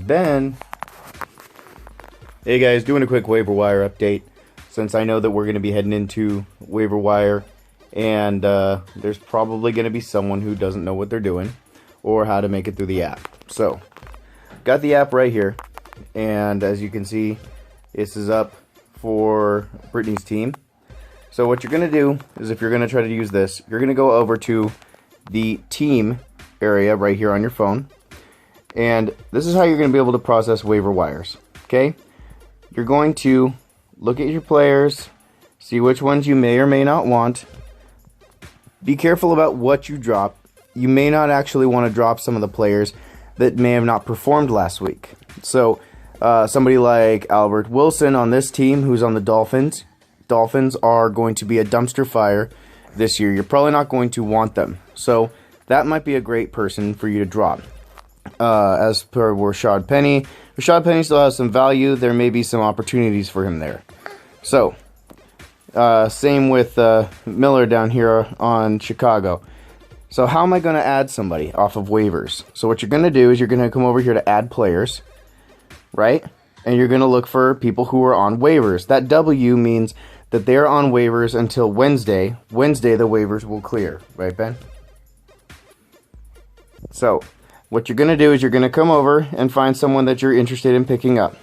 Ben. Hey guys, doing a quick waiver wire update since I know that we're going to be heading into waiver wire and there's probably going to be someone who doesn't know what they're doing or how to make it through the app. So, got the app right here, and as you can see, this is up for Brittany's team. So what you're going to do is, if you're going to try to use this, you're going to go over to the team area right here on your phone, and this is how you're going to be able to process waiver wires. Okay, you're going to look at your players, see which ones you may or may not want. Be careful about what you drop. You may not actually want to drop some of the players that may have not performed last week. So somebody like Albert Wilson on this team, who's on the Dolphins. Dolphins are going to be a dumpster fire this year. You're probably not going to want them. So that might be a great person for you to drop. As per Rashad Penny. Rashad Penny still has some value. There may be some opportunities for him there. So, same with Miller down here on Chicago. So how am I going to add somebody off of waivers? So what you're going to do is you're going to come over here to add players, right? And you're going to look for people who are on waivers. That W means that they're on waivers until Wednesday. Wednesday the waivers will clear, right, Ben? So what you're going to do is you're going to come over and find someone that you're interested in picking up.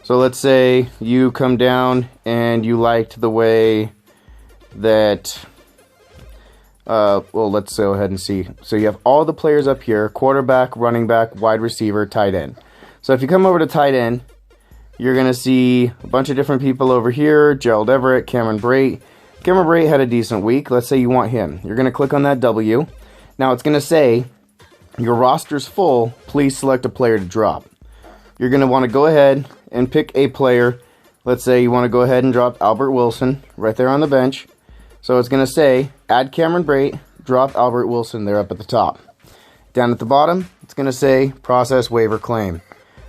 So let's say you come down and you liked the way that, well, let's go ahead and see. So you have all the players up here: quarterback, running back, wide receiver, tight end. So if you come over to tight end, you're going to see a bunch of different people over here: Gerald Everett, Cameron Brate. Cameron Brate had a decent week. Let's say you want him. You're going to click on that W. Now it's going to say, your roster's full, please select a player to drop. You're going to want to go ahead and pick a player. Let's say you want to go ahead and drop Albert Wilson right there on the bench. So it's going to say, add Cameron Brate, drop Albert Wilson there up at the top. Down at the bottom, it's going to say, process waiver claim.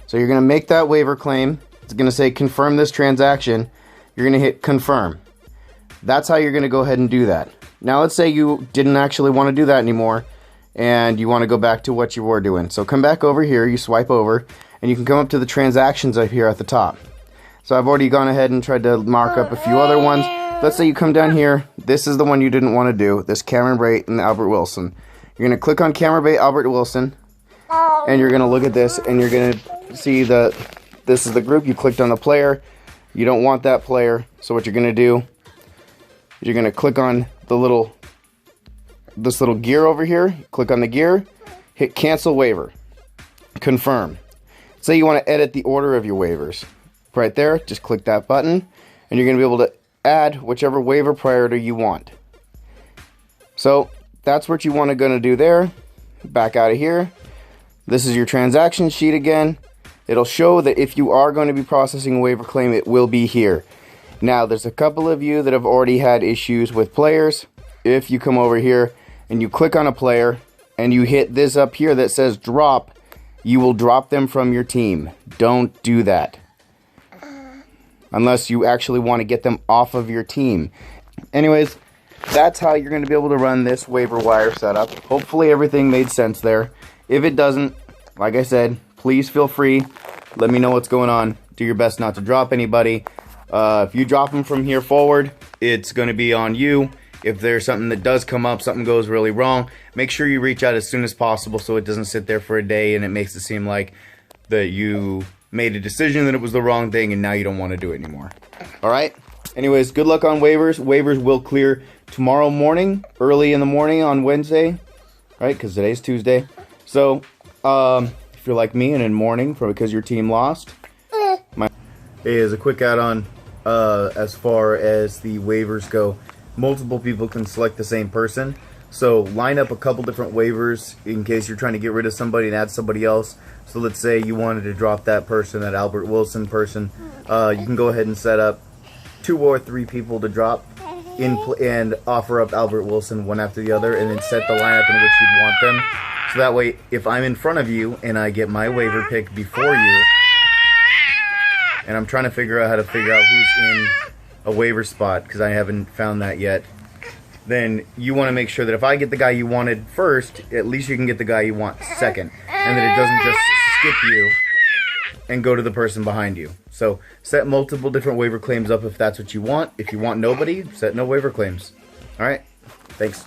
So you're going to make that waiver claim. It's going to say, confirm this transaction. You're going to hit confirm. That's how you're going to go ahead and do that. Now let's say you didn't actually want to do that anymore, and you want to go back to what you were doing. So come back over here, you swipe over, and you can come up to the transactions up here at the top. So I've already gone ahead and tried to mark up a few other ones. Let's say you come down here, this is the one you didn't want to do, this Cameron Brate and Albert Wilson. You're going to click on Cameron Brate, Albert Wilson, and you're going to look at this, and you're going to see that this is the group. You clicked on the player. You don't want that player, so what you're going to do is you're going to click on the this little gear over here. Click on the gear, hit cancel waiver, confirm. Say you want to edit the order of your waivers. Right there, just click that button, and you're going to be able to add whichever waiver priority you want. So that's what you want to do there. Back out of here. This is your transaction sheet again. It'll show that if you are going to be processing a waiver claim, it will be here. Now, there's a couple of you that have already had issues with players. If you come over here and you click on a player and you hit this up here that says drop, you will drop them from your team. Don't do that unless you actually want to get them off of your team. Anyways, that's how you're going to be able to run this waiver wire setup. Hopefully everything made sense there. If it doesn't, like I said, please feel free. Let me know what's going on. Do your best not to drop anybody. If you drop them from here forward, it's going to be on you. If there's something that does come up, something goes really wrong, make sure you reach out as soon as possible so it doesn't sit there for a day and it makes it seem like that you made a decision that it was the wrong thing and now you don't want to do it anymore. Alright? Anyways, good luck on waivers. Waivers will clear tomorrow morning, early in the morning on Wednesday. Right? Because today's Tuesday. So, if you're like me and in mourning because your team lost, hey, as a quick add-on, as far as the waivers go, multiple people can select the same person. So line up a couple different waivers in case you're trying to get rid of somebody and add somebody else. So let's say you wanted to drop that person, that Albert Wilson person. You can go ahead and set up 2 or 3 people to drop and offer up Albert Wilson one after the other, and then set the lineup in which you'd want them. So that way, if I'm in front of you and I get my waiver pick before you, and I'm trying to figure out how to figure out who's in a waiver spot because I haven't found that yet, then you want to make sure that if I get the guy you wanted first, at least you can get the guy you want second, and that it doesn't just skip you and go to the person behind you. So set multiple different waiver claims up if that's what you want. If you want nobody, set no waiver claims. All right, thanks.